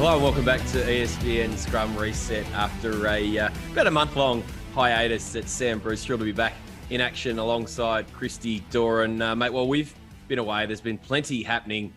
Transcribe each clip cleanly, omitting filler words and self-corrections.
Hello and welcome back to ESPN Scrum Reset after about a month-long hiatus. It's Sam Bruce, thrilled to be back in action alongside Christy Doran. Mate, well, we've been away. There's been plenty happening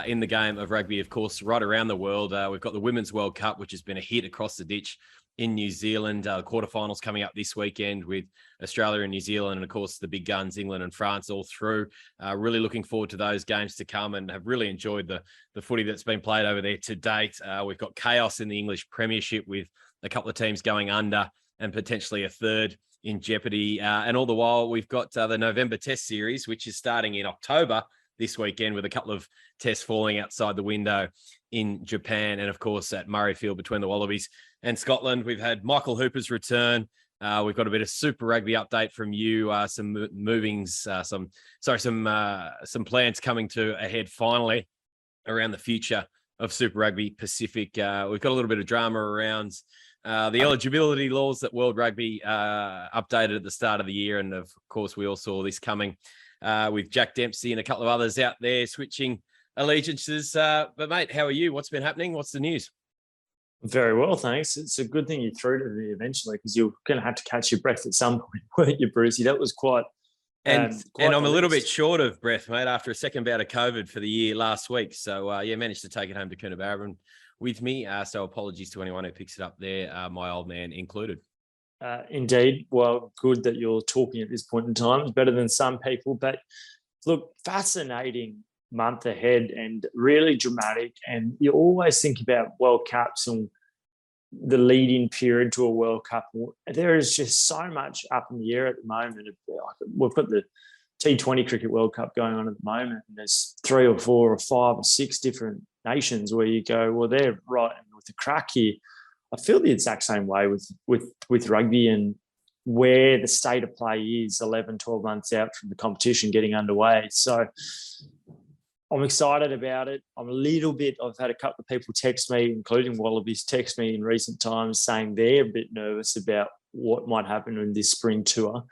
in the game of rugby, of course, right around the world. We've got the Women's World Cup, which has been a hit across the ditch in New Zealand. Quarterfinals coming up this weekend with Australia and New Zealand, and of course the big guns, England and France, all through. Really looking forward to those games to come, and have really enjoyed the footy that's been played over there to date. We've got chaos in the English Premiership with a couple of teams going under and potentially a third in jeopardy. And all the while, we've got the November Test Series, which is starting in October this weekend, with a couple of tests falling outside the window in Japan, and of course at Murrayfield between the Wallabies and Scotland. We've had Michael Hooper's return. We've got a bit of Super Rugby update from you, some movings, some plans coming to a head finally around the future of Super Rugby Pacific. We've got a little bit of drama around the eligibility laws that World Rugby updated at the start of the year, and of course we all saw this coming with Jack Dempsey and a couple of others out there switching allegiances. But mate, how are you? What's been happening? What's the news? Very well, thanks. It's a good thing you threw to me eventually, because you're going to have to catch your breath at some point, weren't you, Brucey? That was quite... And I'm a little bit short of breath, mate, after a second bout of COVID for the year last week. So, managed to take it home to Coonabarabran with me. So apologies to anyone who picks it up there, my old man included. Indeed. Well, good that you're talking at this point in time. It's better than some people. But look, fascinating month ahead and really dramatic. And you always think about World Cups and the lead-in period to a World Cup. There is just so much up in the air at the moment. We've got the T20 Cricket World Cup going on at the moment, and there's 3 or 4 or 5 or 6 different nations where you go, well, they're right with the crack here. I feel the exact same way with rugby, and where the state of play is 11, 12 months out from the competition getting underway. So I'm excited about it. I've had a couple of people text me, including Wallabies, text me in recent times saying they're a bit nervous about what might happen in this spring tour.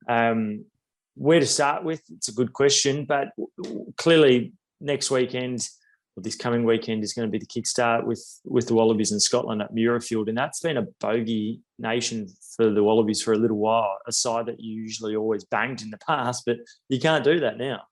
Where to start with? It's a good question, but clearly next weekend, or this coming weekend, is going to be the kickstart with the Wallabies in Scotland at Murrayfield, and that's been a bogey nation for the Wallabies for a little while, a side that you usually always banged in the past, but you can't do that now.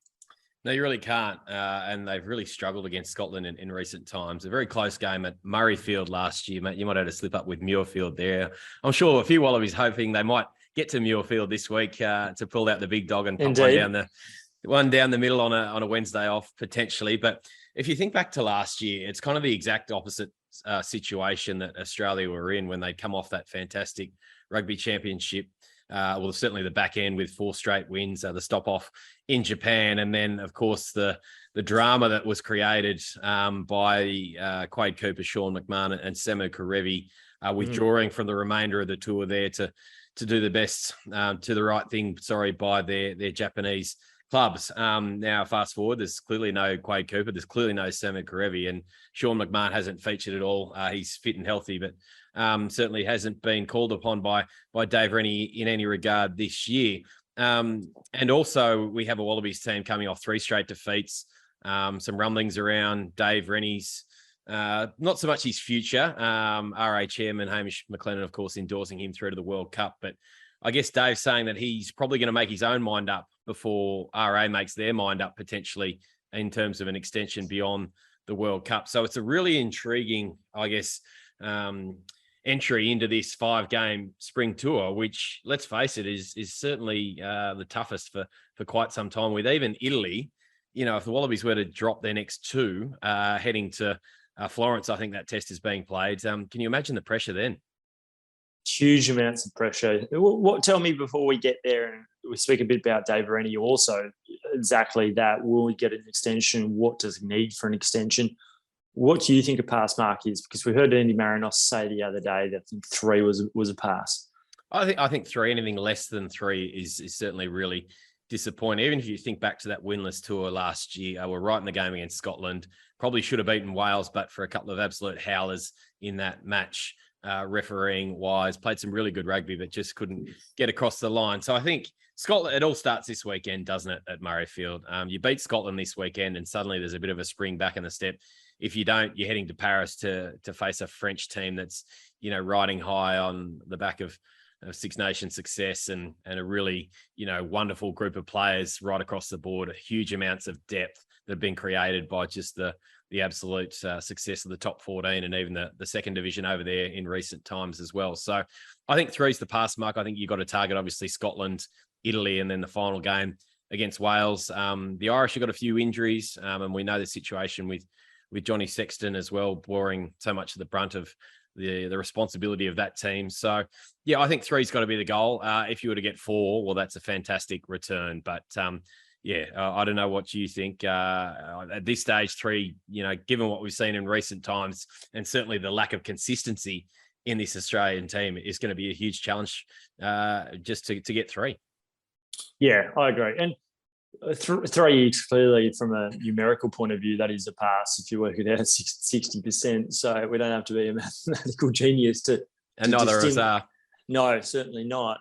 No, you really can't. And they've really struggled against Scotland in recent times. A very close game at Murrayfield last year, mate. You might have had to slip up with Muirfield there. I'm sure a few Wallabies hoping they might get to Muirfield this week to pull out the big dog and pop one down the middle on a Wednesday off potentially. But if you think back to last year, it's kind of the exact opposite situation that Australia were in when they'd come off that fantastic rugby championship. Well, certainly the back end with 4 straight wins, the stop off in Japan. And then, of course, the drama that was created by Quade Cooper, Sean McMahon and Samu Karevi withdrawing from the remainder of the tour there to do the best, to the right thing, by their Japanese clubs. Now, fast forward, there's clearly no Quade Cooper. There's clearly no Samu Karevi, and Sean McMahon hasn't featured at all. He's fit and healthy, but certainly hasn't been called upon by Dave Rennie in any regard this year. And also, we have a Wallabies team coming off 3 straight defeats. Some rumblings around Dave Rennie's, not so much his future. RA chairman Hamish McLennan, of course, endorsing him through to the World Cup. But I guess Dave's saying that he's probably going to make his own mind up before RA makes their mind up, potentially, in terms of an extension beyond the World Cup. So it's a really intriguing, I guess, entry into this 5-game spring tour, which, let's face it, is certainly the toughest for quite some time. With even Italy, if the Wallabies were to drop their next 2 heading to Florence, I think that test is being played. Can you imagine the pressure then? Huge amounts of pressure. Tell me before we get there, and we speak a bit about Dave Rennie also, exactly that. Will we get an extension? What does he need for an extension? What do you think a pass mark is? Because we heard Andy Marinos say the other day that I think 3 was a pass. I think 3, anything less than 3 is certainly really disappointing. Even if you think back to that winless tour last year, we're right in the game against Scotland. Probably should have beaten Wales, but for a couple of absolute howlers in that match. Refereeing wise, played some really good rugby, but just couldn't get across the line. So I think Scotland, it all starts this weekend, doesn't it, at Murrayfield? You beat Scotland this weekend, and suddenly there's a bit of a spring back in the step. If you don't, you're heading to Paris to face a French team that's, riding high on the back of Six Nations success and a really, wonderful group of players right across the board, huge amounts of depth that have been created by just the absolute success of the top 14 and even the second division over there in recent times as well. So I think 3's the pass mark. I think you've got to target, obviously, Scotland, Italy, and then the final game against Wales. The Irish have got a few injuries, and we know the situation with Johnny Sexton as well, bearing so much of the brunt of the responsibility of that team. So, yeah, I think 3's got to be the goal. If you were to get 4, well, that's a fantastic return. But, I don't know what you think. At this stage, 3, given what we've seen in recent times and certainly the lack of consistency in this Australian team is going to be a huge challenge just to get 3. Yeah, I agree. And 3 clearly, from a numerical point of view, that is a pass if you work it out at 60%. So we don't have to be a mathematical genius to. And neither of us are. No, certainly not.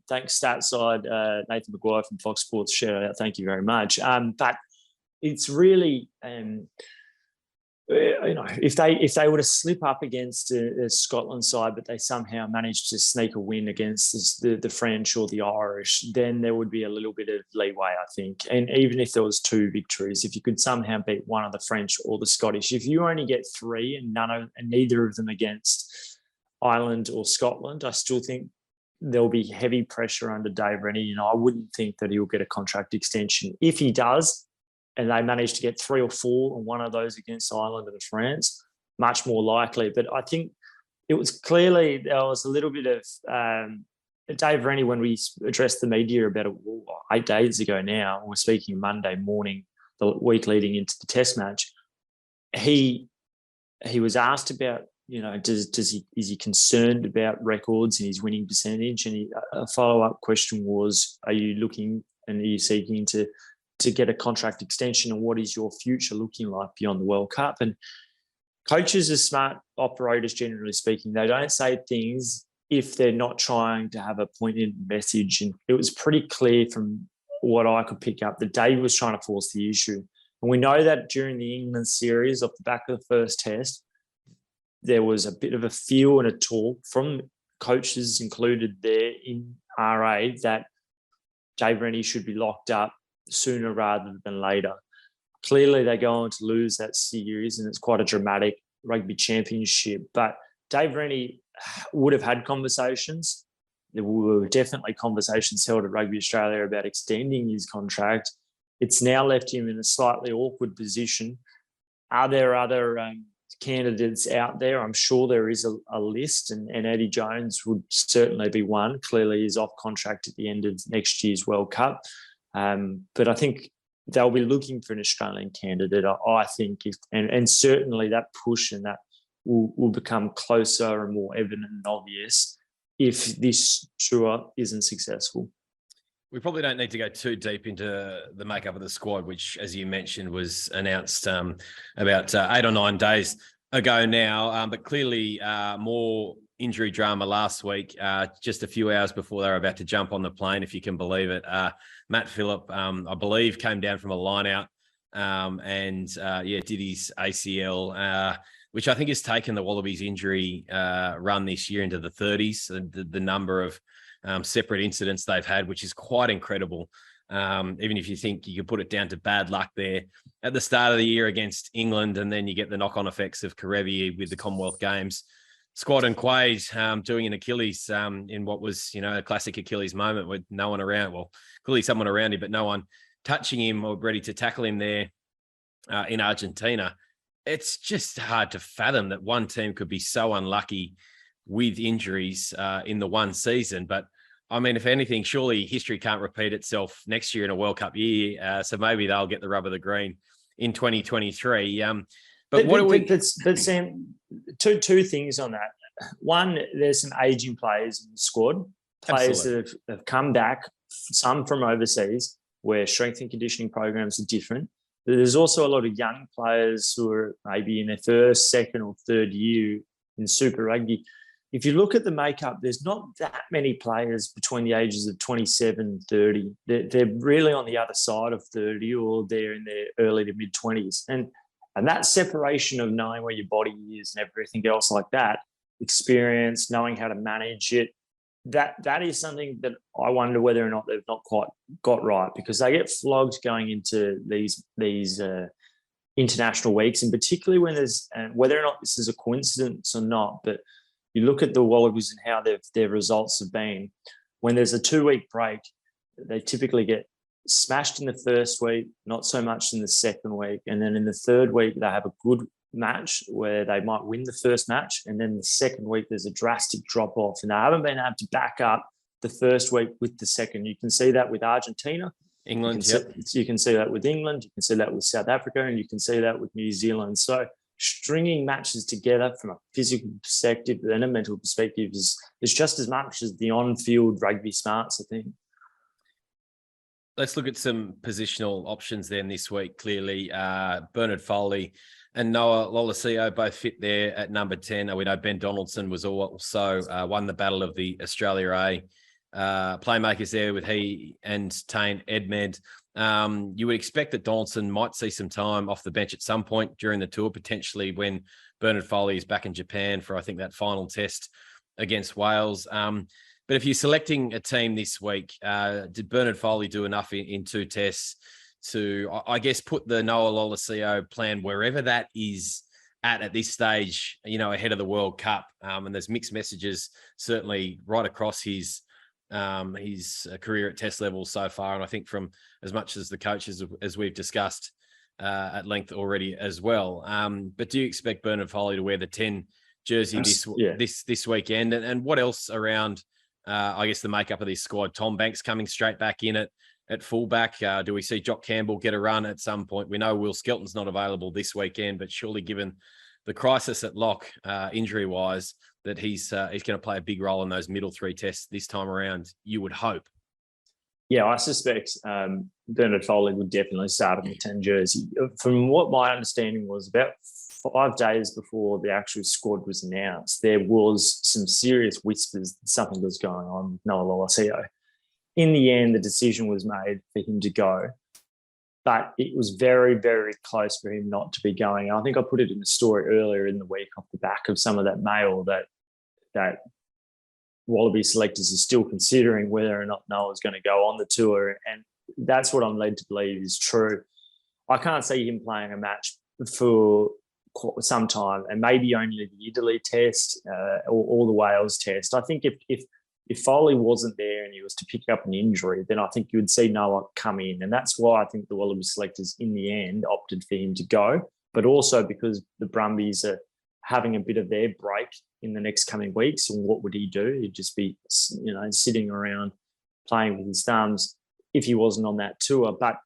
Thanks, Statside, Nathan McGuire from Fox Sports. Shout out, thank you very much. But it's really, if they were to slip up against a Scotland side, but they somehow managed to sneak a win against the French or the Irish, then there would be a little bit of leeway, I think. And even if there was 2 victories, if you could somehow beat one of the French or the Scottish, if you only get 3 and neither of them against Ireland or Scotland, I still think there'll be heavy pressure under Dave Rennie. I wouldn't think that he'll get a contract extension. If he does, and they manage to get 3 or 4 and one of those against Ireland and France, much more likely. But I think it was clearly there was a little bit of Dave Rennie, when we addressed the media about 8 days ago now, we're speaking Monday morning, the week leading into the test match, he was asked about, is he concerned about records and his winning percentage? And a follow-up question was, are you looking and are you seeking to get a contract extension, and what is your future looking like beyond the World Cup? And coaches are smart operators, generally speaking. They don't say things if they're not trying to have a pointed message. And it was pretty clear from what I could pick up that Dave was trying to force the issue. And we know that during the England series, off the back of the first test, there was a bit of a feel and a talk from coaches included there in RA that Dave Rennie should be locked up sooner rather than later. Clearly, they go on to lose that series, and it's quite a dramatic rugby championship. But Dave Rennie would have had conversations. There were definitely conversations held at Rugby Australia about extending his contract. It's now left him in a slightly awkward position. Are there other candidates out there? I'm sure there is a list, and Eddie Jones would certainly be one. Clearly, he's off contract at the end of next year's World Cup. But I think they'll be looking for an Australian candidate, I think, and certainly that push and that will become closer and more evident and obvious if this tour isn't successful. We probably don't need to go too deep into the makeup of the squad, which, as you mentioned, was announced about 8 or 9 days ago now. But clearly more injury drama last week, just a few hours before they were about to jump on the plane, if you can believe it. Matt Phillip, I believe, came down from a line-out and did his ACL, which I think has taken the Wallabies injury run this year into the 30s. The number of separate incidents they've had, which is quite incredible. Even if you think you could put it down to bad luck there at the start of the year against England, and then you get the knock-on effects of Karevi with the Commonwealth Games. Squad and Quaid doing an Achilles in what was, a classic Achilles moment with no one around. Well, clearly someone around him, but no one touching him or ready to tackle him there in Argentina. It's just hard to fathom that one team could be so unlucky with injuries in the one season. But I mean, if anything, surely history can't repeat itself next year in a World Cup year. So maybe they'll get the rub of the green in 2023. But Sam, two things on that. One, there's some aging players in the squad, players that have come back, some from overseas, where strength and conditioning programs are different. But there's also a lot of young players who are maybe in their first, second, or third year in Super Rugby. if you look at the makeup, there's not that many players between the ages of 27 and 30. They're really on the other side of 30, or they're in their early to mid-20s. And that separation of knowing where your body is and everything else like that, experience, knowing how to manage it, that is something that I wonder whether or not they've not quite got right, because they get flogged going into these international weeks, and particularly when there's, and whether or not this is a coincidence or not, but you look at the Wallabies and how their results have been. When there's a 2-week break, they typically get smashed in the first week, not so much in the second week. And then in the third week, they have a good match where they might win the first match. And then the second week, there's a drastic drop off. And they haven't been able to back up the first week with the second. You can see that with Argentina. England, you can see that with England. You can see that with South Africa. And you can see that with New Zealand. So stringing matches together from a physical perspective and a mental perspective is just as much as the on-field rugby smarts, I think. Let's look at some positional options then this week. Clearly, Bernard Foley and Noah Lolosio both fit there at number 10. We know Ben Donaldson was also won the battle of the Australia A. Playmakers there with he and Tane Edmed. You would expect that Donaldson might see some time off the bench at some point during the tour, potentially when Bernard Foley is back in Japan for, I think, that final test against Wales. But if you're selecting a team this week, did Bernard Foley do enough in 2 tests to, I guess, put the Noah Lolosio plan wherever that is at this stage, ahead of the World Cup? And there's mixed messages certainly right across his career at test level so far. And I think from as much as the coaches, as we've discussed at length already as well. But do you expect Bernard Foley to wear the 10 jersey this weekend? And what else around, I guess, the makeup of this squad? Tom Banks coming straight back in at fullback. Do we see Jock Campbell get a run at some point? We know Will Skelton's not available this weekend, but surely given the crisis at lock, injury-wise, that he's going to play a big role in those middle 3 tests this time around, you would hope. Yeah, I suspect Bernard Foley would definitely start in the 10 jersey. From what my understanding was, about 5 days before the actual squad was announced, there was some serious whispers that something was going on with Noah Lolosio. In the end, the decision was made for him to go, but it was very, very close for him not to be going. I think I put it in the story earlier in the week off the back of some of that mail that Wallaby selectors are still considering whether or not Noah's going to go on the tour, and that's what I'm led to believe is true. I can't see him playing a match for some time, and maybe only the Italy test or the Wales test. I think if Foley wasn't there and he was to pick up an injury, then I think you would see Noah come in. And that's why I think the Wallaby selectors in the end opted for him to go, but also because the Brumbies are having a bit of their break in the next coming weeks. And what would he do? He'd just be, sitting around playing with his thumbs if he wasn't on that tour. But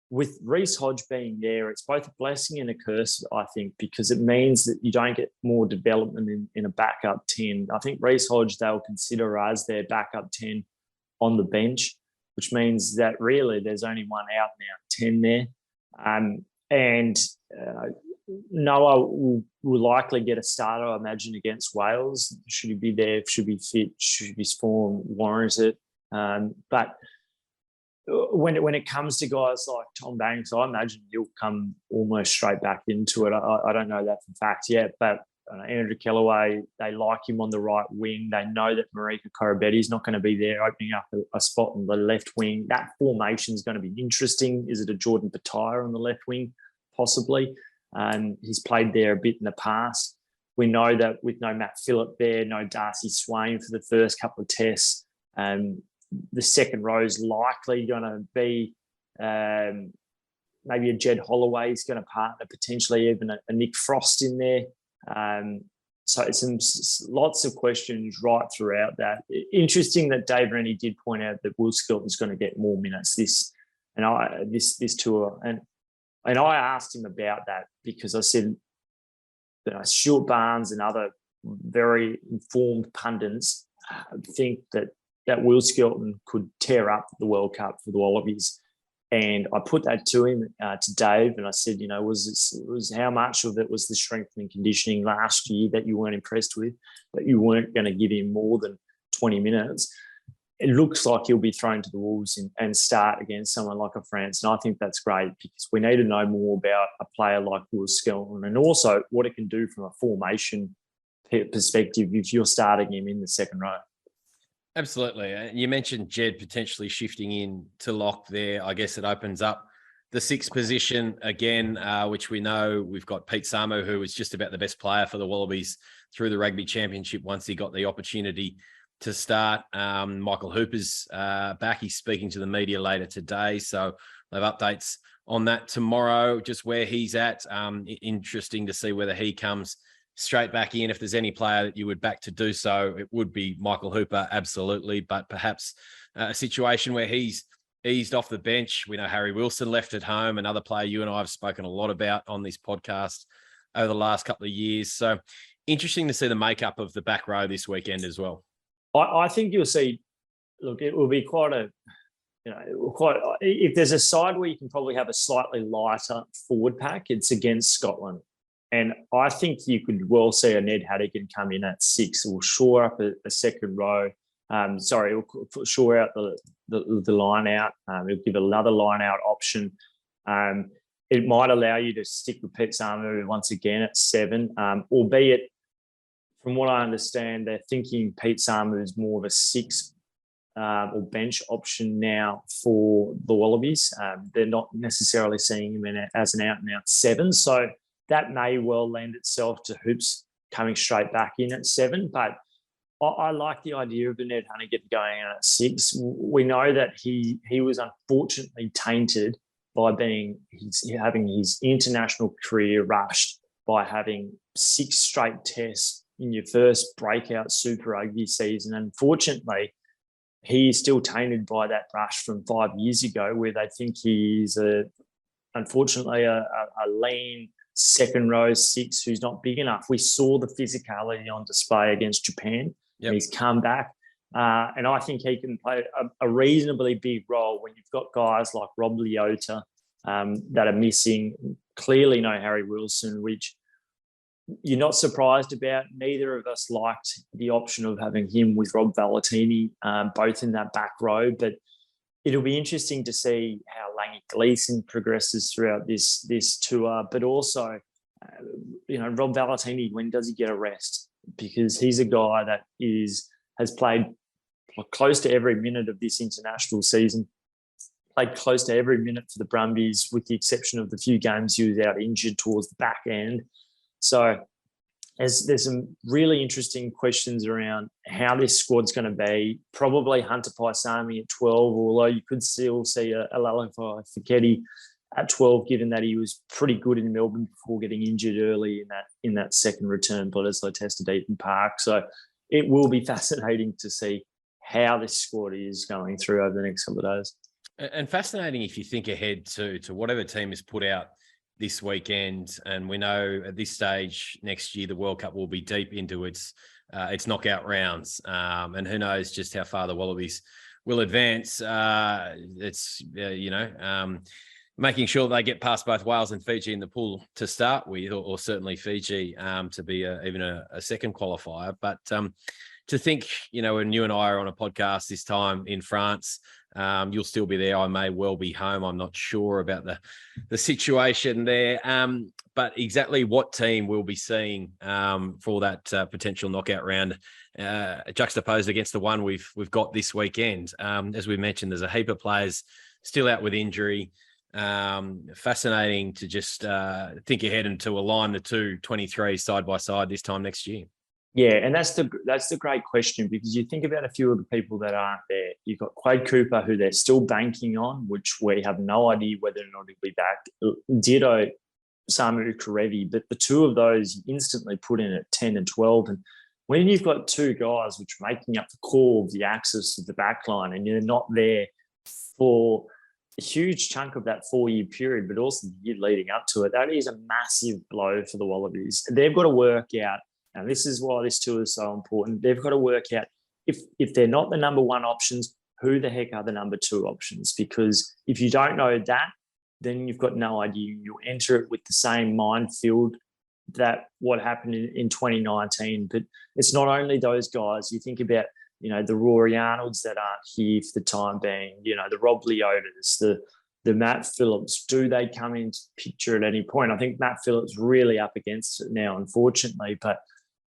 with Reece Hodge being there, it's both a blessing and a curse, I think, because it means that you don't get more development in a backup 10. I think Reece Hodge they'll consider as their backup 10 on the bench, which means that really there's only one out now, 10 there. Noah will likely get a starter, I imagine, against Wales. Should he be there? Should be fit? Should his form warrant it? But when it comes to guys like Tom Banks, I imagine he'll come almost straight back into it. I don't know that for fact yet, but Andrew Kellaway, they like him on the right wing. They know that Marika Korobetti is not going to be there, opening up a spot on the left wing. That formation is going to be interesting. Is it a Jordan Petaia on the left wing? Possibly. He's played there a bit in the past. We know that with no Matt Phillip there, no Darcy Swain for the first couple of tests, the second row is likely going to be maybe a Jed Holloway is going to partner, potentially even a Nick Frost in there. So it's lots of questions right throughout that. Interesting that Dave Rennie did point out that Will Skelton's going to get more minutes this tour. And I asked him about that because I said, Stuart Barnes and other very informed pundits think that Will Skelton could tear up the World Cup for the Wallabies. And I put that to him, to Dave, and I said, was how much of it was the strength and conditioning last year that you weren't impressed with, that you weren't going to give him more than 20 minutes? It looks like he'll be thrown to the wolves and start against someone like a France. And I think that's great because we need to know more about a player like Skelton and also what it can do from a formation perspective if you're starting him in the second row. Absolutely. You mentioned Jed potentially shifting in to lock there. I guess it opens up the sixth position again, which we know we've got Pete Samu, who was just about the best player for the Wallabies through the Rugby Championship once he got the opportunity to start. Michael Hooper's back. He's speaking to the media later today. So we'll have updates on that tomorrow, just where he's at. Interesting to see whether he comes straight back in. If there's any player that you would back to do so, it would be Michael Hooper, absolutely. But perhaps a situation where he's eased off the bench. We know Harry Wilson left at home, another player you and I have spoken a lot about on this podcast over the last couple of years. So interesting to see the makeup of the back row this weekend as well. I think you'll see, look, it will be if there's a side where you can probably have a slightly lighter forward pack, it's against Scotland. And I think you could well see a Ned Haddigan come in at 6 or shore up a second row. We'll shore out the line out. He'll give another line out option. It might allow you to stick with Pete Samu once again at 7, albeit from what I understand, they're thinking Pete Samu is more of a 6 or bench option now for the Wallabies. They're not necessarily seeing him as an out-and-out 7. So that may well lend itself to Hoops coming straight back in at 7. But I like the idea of the Ned Haddigan going in at 6. We know that he was unfortunately tainted by having his international career rushed by having 6 straight tests in your first breakout Super Rugby season. Unfortunately, he is still tainted by that rush from 5 years ago, where they think he's unfortunately a lean second row 6 who's not big enough. We saw the physicality on display against Japan. Yep. He's come back. And I think he can play a reasonably big role when you've got guys like Rob Leota that are missing. Clearly no Harry Wilson, which you're not surprised about. Neither of us liked the option of having him with Rob Valentini, both in that back row. But it'll be interesting to see how Langy Gleeson progresses throughout this tour. But also, Rob Valentini, when does he get a rest? Because he's a guy that has played close to every minute of this international season, played close to every minute for the Brumbies, with the exception of the few games he was out injured towards the back end. So there's some really interesting questions around how this squad's going to be. Probably Hunter Paisami at 12, although you could still see a Lalifai Feketi at 12, given that he was pretty good in Melbourne before getting injured early in that second return Bledisloe Test at Eden Park. So it will be fascinating to see how this squad is going through over the next couple of days. And fascinating if you think ahead to whatever team is put out this weekend. And we know at this stage next year, the World Cup will be deep into its knockout rounds. And who knows just how far the Wallabies will advance. Making sure they get past both Wales and Fiji in the pool to start with, or certainly Fiji to be even a second qualifier. But to think, when you and I are on a podcast this time in France, you'll still be there. I may well be home. I'm not sure about the situation there. But exactly what team we'll be seeing for that potential knockout round, juxtaposed against the one we've got this weekend. As we mentioned, there's a heap of players still out with injury. Fascinating to just think ahead and to align the two 23 side by side this time next year. Yeah, and that's the great question, because you think about a few of the people that aren't there. You've got Quade Cooper, who they're still banking on, which we have no idea whether or not he'll be back. Ditto Samu Karevi, but the two of those instantly put in at 10 and 12. And when you've got two guys which are making up the core of the axis of the back line, and you're not there for a huge chunk of that 4-year period, but also the year leading up to it, that is a massive blow for the Wallabies. They've got to work out, and this is why this tour is so important, they've got to work out if they're not the number one options, who the heck are the number 2 options? Because if you don't know that, then you've got no idea. You enter it with the same minefield that what happened in 2019. But it's not only those guys. You think about, the Rory Arnolds that aren't here for the time being, the Rob Leotas, the Matt Phillips. Do they come into the picture at any point? I think Matt Phillips really up against it now, unfortunately. But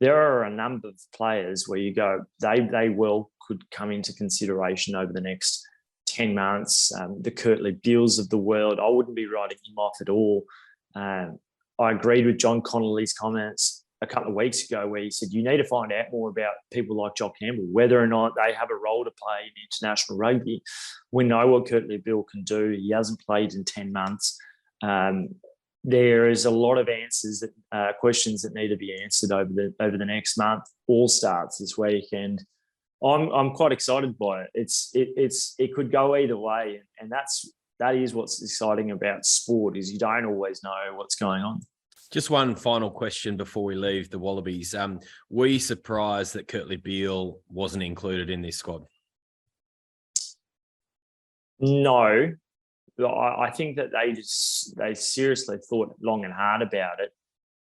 there are a number of players where you go, they well could come into consideration over the next 10 months. The Kirtley Beals of the world, I wouldn't be writing him off at all. I agreed with John Connolly's comments a couple of weeks ago where he said you need to find out more about people like Jock Campbell, whether or not they have a role to play in international rugby. We know what Kirtley Beale can do. He hasn't played in 10 months. There is a lot of questions that need to be answered over the next month. All starts this weekend. I'm quite excited by it. It could go either way, and that is what's exciting about sport, is you don't always know what's going on. Just one final question before we leave the Wallabies. Were you surprised that Kirtley Beale wasn't included in this squad? No, I think that they seriously thought long and hard about it.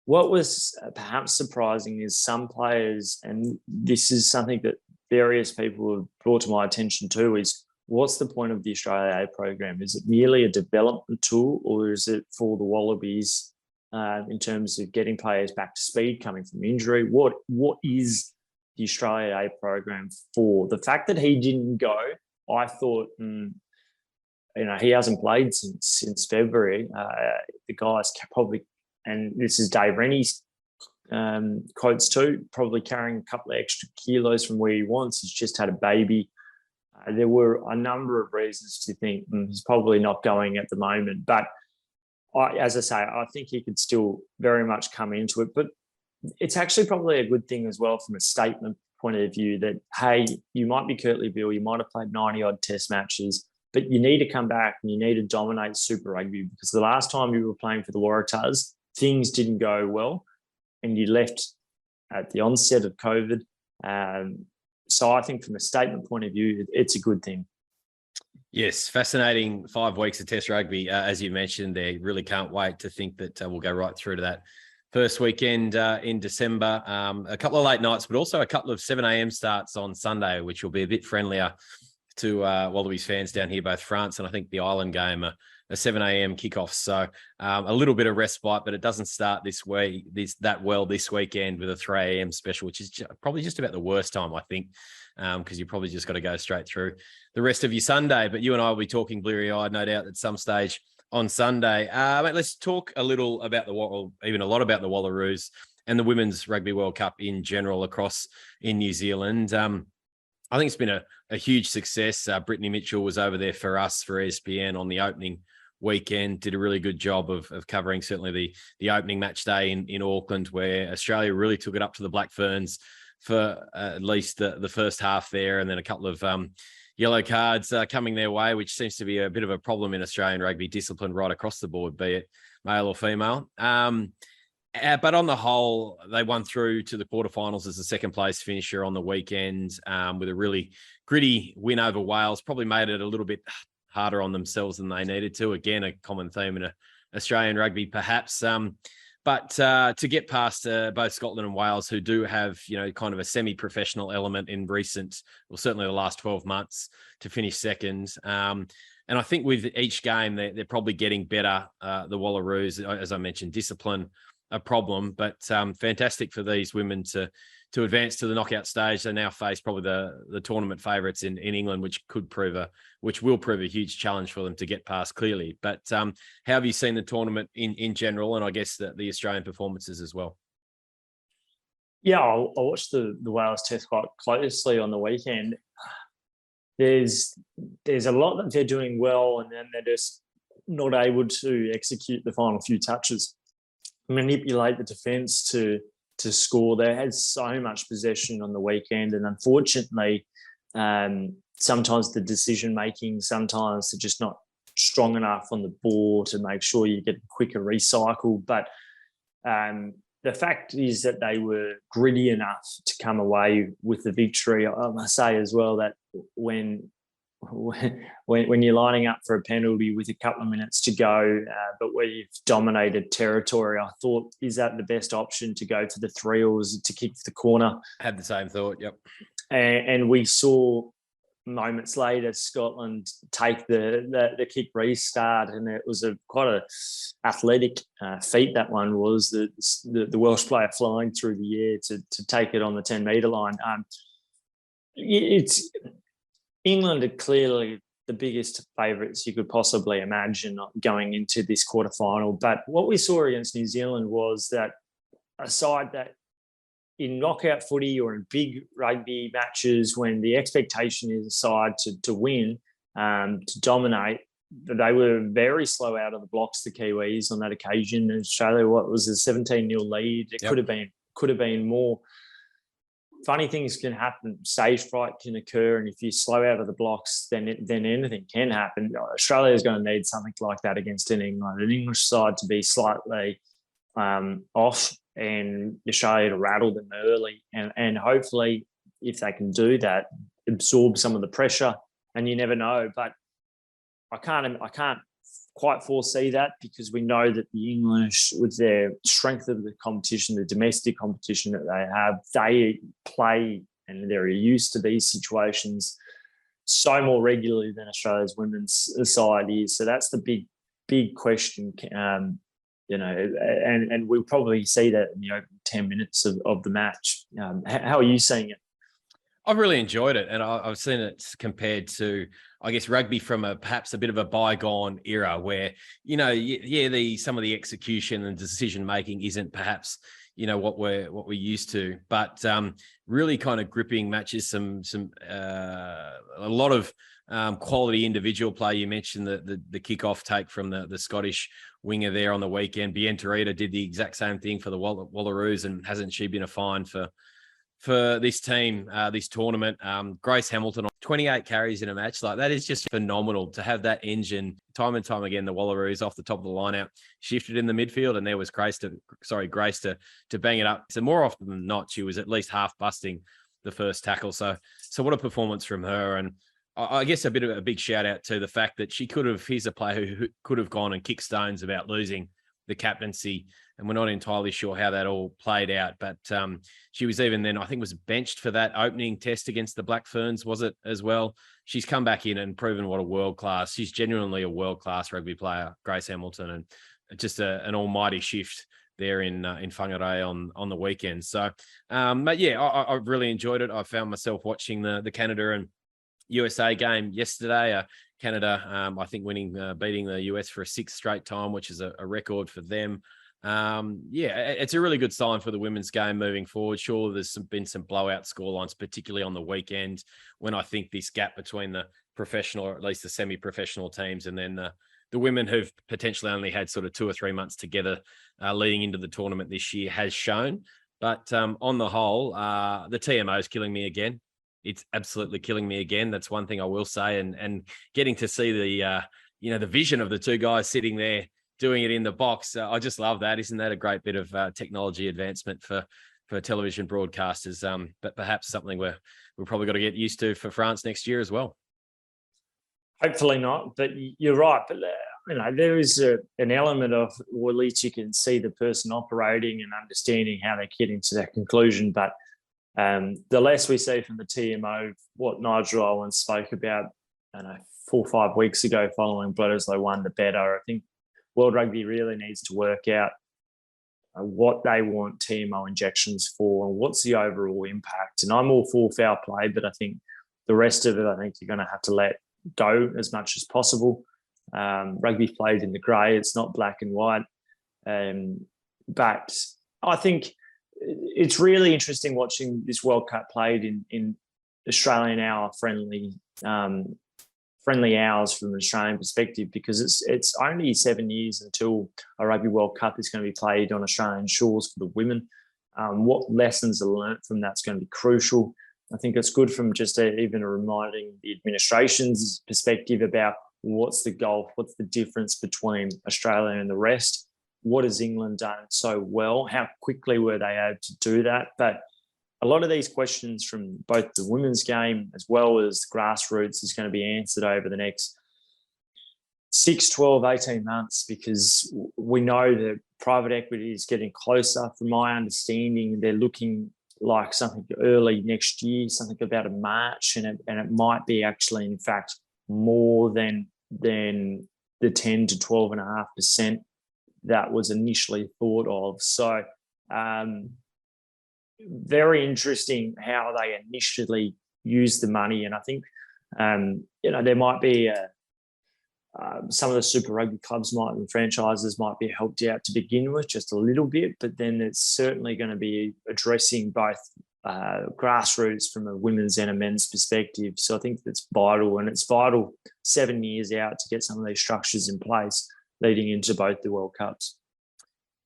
What was perhaps surprising is some players, and this is something that various people have brought to my attention too, is what's the point of the Australia A program? Is it merely a development tool, or is it for the Wallabies in terms of getting players back to speed coming from injury? What is the Australia A program for? The fact that he didn't go, I thought, he hasn't played since February. The guy's probably, and this is Dave Rennie's quotes too, probably carrying a couple of extra kilos from where he wants. He's just had a baby. There were a number of reasons to think he's probably not going at the moment. But as I say, I think he could still very much come into it. But it's actually probably a good thing as well from a statement point of view that, hey, you might be Kirtley Beale, you might have played 90-odd test matches, but you need to come back and you need to dominate Super Rugby, because the last time you were playing for the Waratahs, things didn't go well and you left at the onset of COVID. So I think from a statement point of view, it's a good thing. Yes, fascinating 5 weeks of Test rugby. As you mentioned, they really can't wait to think that we'll go right through to that first weekend in December. A couple of late nights, but also a couple of 7 a.m. starts on Sunday, which will be a bit friendlier to Wallabies fans down here, both France and I think the Island game, a 7 a.m. kickoff. So a little bit of respite, but it doesn't start this weekend with a 3 a.m. special, which is probably just about the worst time, I think, because you probably just got to go straight through the rest of your Sunday. But you and I will be talking bleary-eyed, no doubt, at some stage on Sunday. Let's talk a little about even a lot about the Wallaroos and the Women's Rugby World Cup in general across in New Zealand. I think it's been a huge success. Brittany Mitchell was over there for us, for ESPN, on the opening weekend, did a really good job of covering certainly the opening match day in Auckland, where Australia really took it up to the Black Ferns for at least the first half there, and then a couple of yellow cards coming their way, which seems to be a bit of a problem in Australian rugby, discipline right across the board, be it male or female. But on the whole, they won through to the quarterfinals as the second place finisher on the weekend with a really gritty win over Wales. Probably made it a little bit harder on themselves than they needed to. Again, a common theme in Australian rugby, perhaps. But to get past both Scotland and Wales, who do have, kind of a semi-professional element in certainly the last 12 months, to finish second. And I think with each game, they're probably getting better. The Wallaroos, as I mentioned, discipline a problem, but fantastic for these women to advance to the knockout stage. They now face probably the tournament favourites in England, which will prove a huge challenge for them to get past clearly. But how have you seen the tournament in general, and I guess the Australian performances as well? Yeah, I watched the Wales Test quite closely on the weekend. There's a lot that they're doing well, and then they're just not able to execute the final few touches, manipulate the defence to score. They had so much possession on the weekend, and unfortunately, sometimes the decision making, sometimes they're just not strong enough on the ball to make sure you get a quicker recycle. But the fact is that they were gritty enough to come away with the victory. I must say as well that when when you're lining up for a penalty with a couple of minutes to go, but where you've dominated territory, I thought, is that the best option to go to the three or was it to kick the corner? Had the same thought, yep. And we saw moments later Scotland take the kick restart, and it was quite a athletic feat. That one was the Welsh player flying through the air to take it on the 10-metre line. It's England are clearly the biggest favourites you could possibly imagine going into this quarterfinal. But what we saw against New Zealand was that a side that in knockout footy or in big rugby matches, when the expectation is a side to win, to dominate, they were very slow out of the blocks, the Kiwis, on that occasion. In Australia, what was a 17-0 lead? It could have been more. Funny things can happen. Stage fright can occur, and if you slow out of the blocks, then anything can happen. Australia is going to need something like that against an English side to be slightly off, and Australia to rattle them early, and hopefully, if they can do that, absorb some of the pressure. And you never know, but I can't quite foresee that, because we know that the English, with their strength of the competition, the domestic competition that they play and they're used to these situations so more regularly than Australia's women's side is. So that's the big question, and we'll probably see that in the opening 10 minutes of the match. How are you seeing it? I've really enjoyed it, and I've seen it compared to, I guess, rugby from perhaps a bit of a bygone era where, some of the execution and decision making isn't perhaps, what we're used to, but really kind of gripping matches, a lot of quality individual play. You mentioned the kickoff take from the Scottish winger there on the weekend. Bien Tarita did the exact same thing for the Wallaroos, and hasn't she been a find for this team, this tournament? Grace Hamilton, 28 carries in a match. Like, that is just phenomenal to have that engine time and time again. The Wallaroos off the top of the line out, shifted in the midfield, and there was Grace to bang it up. So more often than not, she was at least half busting the first tackle. So what a performance from her. And I guess a big shout out to the fact that he's a player who could have gone and kicked stones about losing the captaincy, and we're not entirely sure how that all played out. But she was even then, I think, was benched for that opening test against the Black Ferns, was it, as well? She's come back in and proven what a world-class, she's genuinely a world-class rugby player, Grace Hamilton, and just an almighty shift there in Whangarei on the weekend. So, but yeah, I've really enjoyed it. I found myself watching the Canada and USA game yesterday. Canada, I think, beating the US for a sixth straight time, which is a record for them. It's a really good sign for the women's game moving forward. Sure, there's been some blowout scorelines, particularly on the weekend, when I think this gap between the professional, or at least the semi-professional teams, and then the women who've potentially only had sort of 2 or 3 months together leading into the tournament this year has shown. But on the whole, the TMO is killing me again. It's absolutely killing me again. That's one thing I will say. And getting to see the vision of the two guys sitting there doing it in the box, I just love that. Isn't that a great bit of technology advancement for television broadcasters? But perhaps something we've probably got to get used to for France next year as well. Hopefully not, but you're right. But there is an element of, or at least you can see the person operating and understanding how they're getting to that conclusion. But the less we see from the TMO, what Nigel Owen spoke about, 4 or 5 weeks ago following Bledisloe won, the better. I think World Rugby really needs to work out what they want TMO injections for and what's the overall impact. And I'm all for foul play, but I think the rest of it, I think you're going to have to let go as much as possible. Rugby played in the grey. It's not black and white. But I think it's really interesting watching this World Cup played in Australian hour friendly hours from an Australian perspective, because it's only 7 years until a Rugby World Cup is going to be played on Australian shores for the women. What lessons are learnt from that's going to be crucial. I think it's good from just even reminding the administration's perspective about what's the gulf, what's the difference between Australia and the rest. What has England done so well? How quickly were they able to do that? But a lot of these questions from both the women's game as well as grassroots is going to be answered over the next 6, 12, 18 months, because we know that private equity is getting closer. From my understanding, they're looking like something early next year, something about a March, and it might be actually, in fact, more than the 10 to 12.5% that was initially thought of. So very interesting how they initially use the money. And I think, there might be some of the Super Rugby clubs and franchises might be helped out to begin with just a little bit, but then it's certainly going to be addressing both grassroots from a women's and a men's perspective. So I think that's vital, and it's vital 7 years out to get some of these structures in place leading into both the World Cups.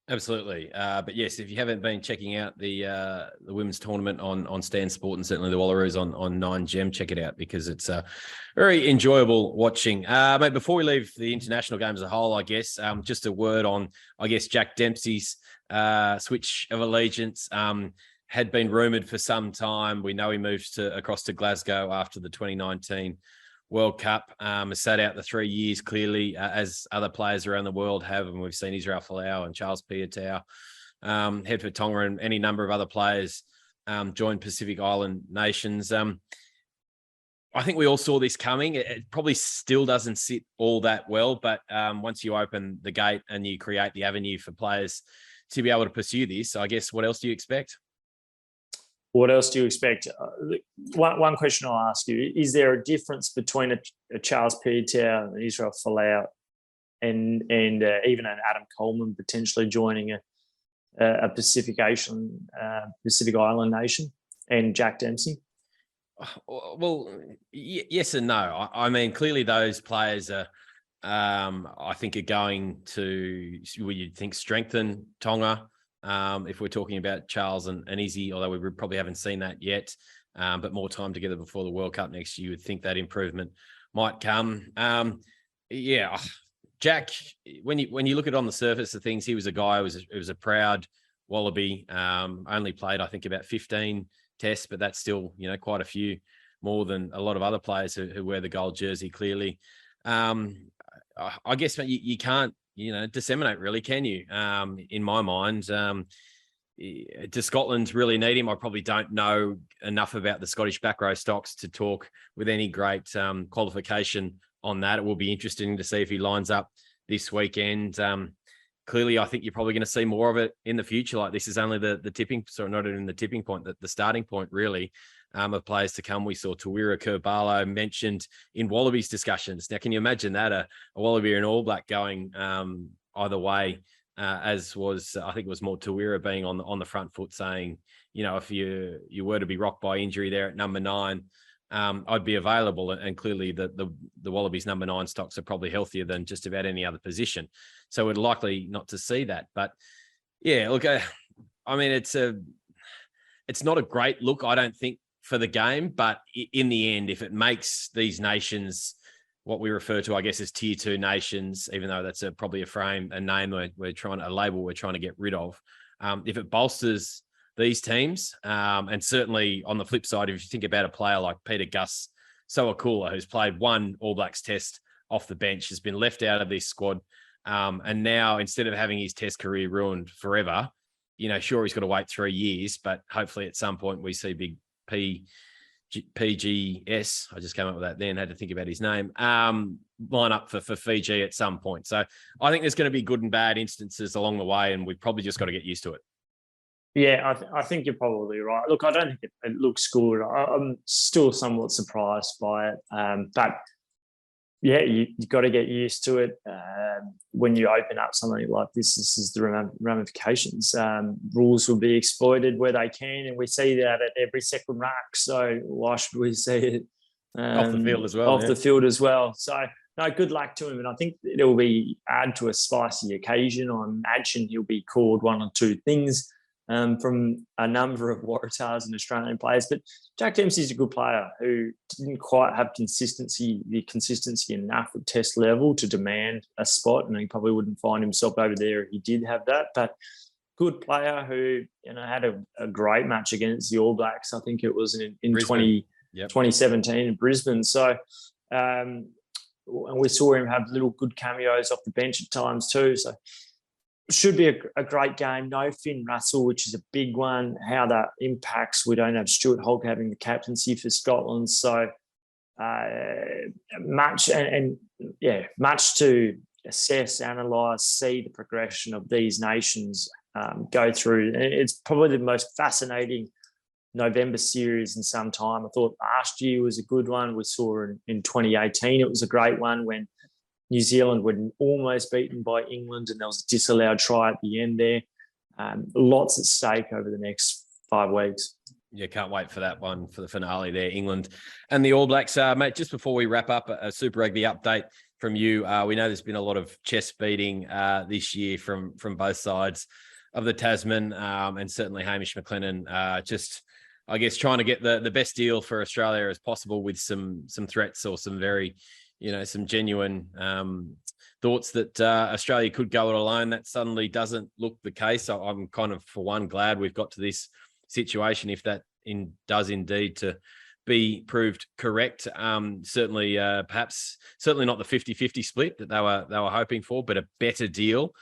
Absolutely. But yes, if you haven't been checking out the women's tournament on Stan Sport and certainly the Wallaroos on 9Gem, check it out because it's very enjoyable watching. Mate, before we leave the international game as a whole, I guess, just a word on, Jack Dempsey's switch of allegiance. Had been rumoured for some time. We know he moved across to Glasgow after the 2019 World Cup, has sat out the 3 years clearly, as other players around the world have, and we've seen Israel Folau and Charles Piutau head for Tonga, and any number of other players join Pacific Island nations. I think we all saw this coming. It probably still doesn't sit all that well, but once you open the gate and you create the avenue for players to be able to pursue this, I guess, what else do you expect? What else do you expect? One question I'll ask you, is there a difference between a Charles Piutau, an Israel Folau, and even an Adam Coleman potentially joining a Pacific Island nation, and Jack Dempsey? Well, yes and no. I mean, clearly those players are, I think, are going to, you'd think, strengthen Tonga. If we're talking about Charles and Izzy, although we probably haven't seen that yet, but more time together before the World Cup next year, you would think that improvement might come. Jack, when you look at it on the surface of things, he was a guy who was a proud Wallaby. Only played, I think, about 15 tests, but that's still, quite a few more than a lot of other players who wear the gold jersey. Clearly, I guess you can't, disseminate, really, can you? In my mind, does Scotland really need him? I probably don't know enough about the Scottish back row stocks to talk with any great qualification on that. It will be interesting to see if he lines up this weekend. Clearly, I think you're probably going to see more of it in the future. Like, this is only the tipping, sorry, not even the tipping point, the starting point, really, of players to come. We saw Tawira Kerr-Barlow mentioned in Wallabies discussions. Now, can you imagine that, a Wallaby or an All Black going either way, as was, I think it was more Tawira being on the front foot saying, if you were to be rocked by injury there at number 9, I'd be available. And clearly the Wallabies number 9 stocks are probably healthier than just about any other position. So we're likely not to see that. But yeah, look, I mean, it's not a great look, I don't think, for the game. But in the end, if it makes these nations what we refer to, I guess, as tier 2 nations, even though that's probably a name a label we're trying to get rid of. If it bolsters these teams, and certainly on the flip side, if you think about a player like Peter Gus Sowakula, who's played one All Blacks test off the bench, has been left out of this squad, and now, instead of having his test career ruined forever, sure, he's got to wait 3 years, but hopefully at some point we see big PGS, I just came up with that then, had to think about his name, line up for Fiji at some point. So I think there's going to be good and bad instances along the way, and we've probably just got to get used to it. Yeah, I think you're probably right. Look, I don't think it looks good. I'm still somewhat surprised by it. But yeah, you've got to get used to it. When you open up something like this is the ramifications. Rules will be exploited where they can, and we see that at every second ruck. So why should we see it off the field as well? The field as well. So no, good luck to him, and I think it'll be add to a spicy occasion. I imagine he'll be called one or two things from a number of Waratahs and Australian players. But Jack Dempsey's a good player who didn't quite have consistency enough at test level to demand a spot, and he probably wouldn't find himself over there if he did have that. But good player who had a great match against the All Blacks. I think it was in 2017 in Brisbane. So and we saw him have little good cameos off the bench at times too. So should be a great game. No Finn Russell, which is a big one. How that impacts, we don't have Stuart Hogg having the captaincy for Scotland. So much to assess, analyse, see the progression of these nations go through. It's probably the most fascinating November series in some time. I thought last year was a good one. We saw in 2018 it was a great one when New Zealand were almost beaten by England and there was a disallowed try at the end there. Lots at stake over the next 5 weeks. Yeah, can't wait for that one, for the finale there, England and the All Blacks. Mate, just before we wrap up, a Super Rugby update from you. We know there's been a lot of chest beating this year from both sides of the Tasman, and certainly Hamish McLennan just, I guess, trying to get the best deal for Australia as possible with some threats or some very, some genuine thoughts that Australia could go it alone. That suddenly doesn't look the case. So I'm kind of, for one, glad we've got to this situation, if that does indeed to be proved correct. Certainly not the 50-50 split that they were hoping for, but a better deal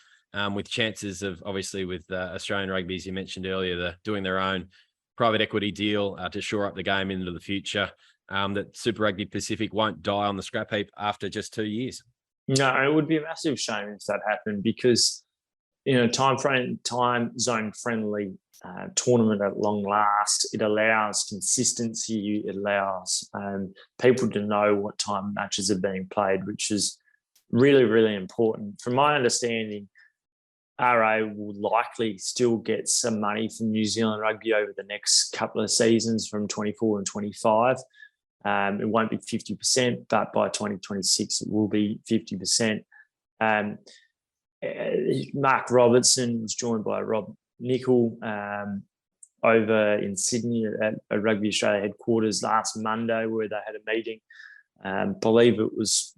with chances of, obviously, with Australian Rugby, as you mentioned earlier, doing their own private equity deal to shore up the game into the future. That Super Rugby Pacific won't die on the scrap heap after just 2 years. No, it would be a massive shame if that happened because, time zone friendly tournament at long last. It allows consistency. It allows people to know what time matches are being played, which is really, really important. From my understanding, RA will likely still get some money from New Zealand Rugby over the next couple of seasons from 24 and 25. It won't be 50%, but by 2026 it will be 50%. Mark Robertson was joined by Rob Nicol over in Sydney at Rugby Australia headquarters last Monday, where they had a meeting. Believe it was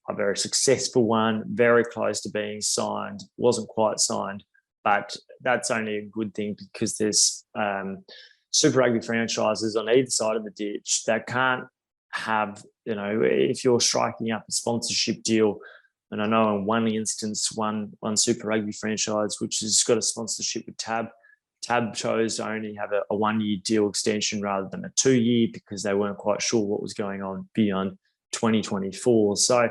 a very successful one, very close to being signed. Wasn't quite signed, but that's only a good thing because there's Super Rugby franchises on either side of the ditch that can't have, if you're striking up a sponsorship deal. And I know in one instance, one Super Rugby franchise, which has got a sponsorship with Tab chose to only have a 1-year deal extension rather than a 2-year because they weren't quite sure what was going on beyond 2024. So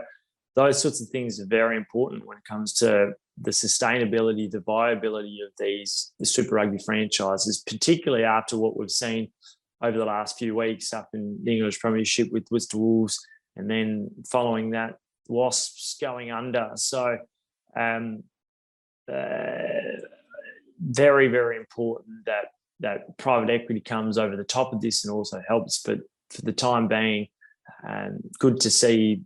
those sorts of things are very important when it comes to the sustainability, the viability of the Super Rugby franchises, particularly after what we've seen over the last few weeks up in the English Premiership with Worcester Wolves, and then following that, Wasps going under. So very, very important that private equity comes over the top of this and also helps. But for the time being, good to see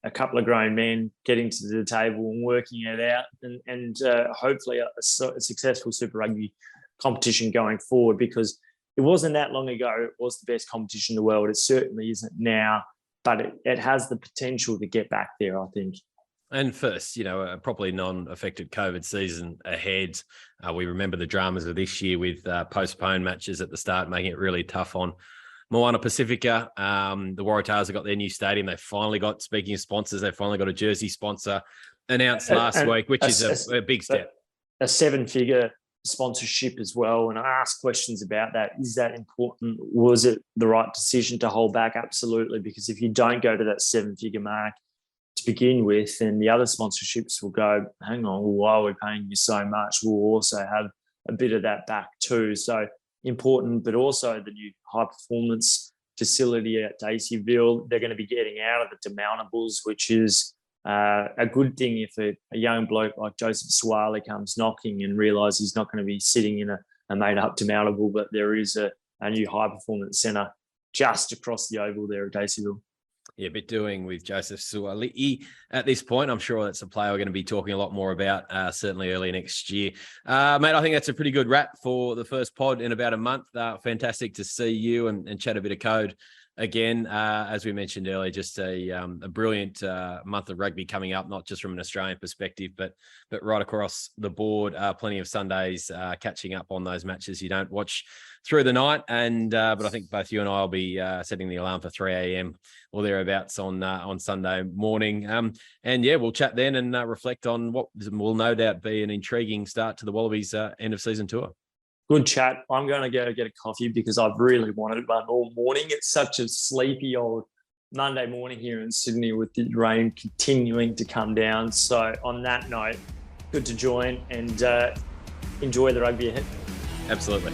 a couple of grown men getting to the table and working it out, and hopefully a successful Super Rugby competition going forward, because it wasn't that long ago it was the best competition in the world. It certainly isn't now, but it has the potential to get back there, I think. And first, a properly non-affected COVID season ahead. We remember the dramas of this year with postponed matches at the start, making it really tough on Moana Pacifica. The Waratahs have got their new stadium. They finally got, speaking of sponsors, they finally got a jersey sponsor announced last week, which is a big step. A 7-figure sponsorship as well. And I asked questions about that. Is that important? Was it the right decision to hold back? Absolutely. Because if you don't go to that 7-figure mark to begin with, then the other sponsorships will go, hang on, why are we paying you so much? We'll also have a bit of that back too. So important, but also the new high performance facility at Daceyville. They're going to be getting out of the demountables, which is a good thing if a young bloke like Joseph Swaley comes knocking and realises he's not going to be sitting in a made-up demountable, but there is a new high-performance centre just across the oval there at Daceyville. Yeah, a bit doing with Joseph Swaley at this point. I'm sure that's a player we're going to be talking a lot more about, certainly early next year. Mate, I think that's a pretty good wrap for the first pod in about a month. Fantastic to see you and chat a bit of code again, as we mentioned earlier, just a brilliant month of rugby coming up, not just from an Australian perspective, but right across the board. Plenty of Sundays catching up on those matches you don't watch through the night. And but I think both you and I will be setting the alarm for 3 a.m. or thereabouts on Sunday morning. And yeah, we'll chat then and reflect on what will no doubt be an intriguing start to the Wallabies end of season tour. Good chat. I'm going to go get a coffee because I've really wanted one all morning. It's such a sleepy old Monday morning here in Sydney with the rain continuing to come down. So on that note, good to join and enjoy the rugby ahead. Absolutely.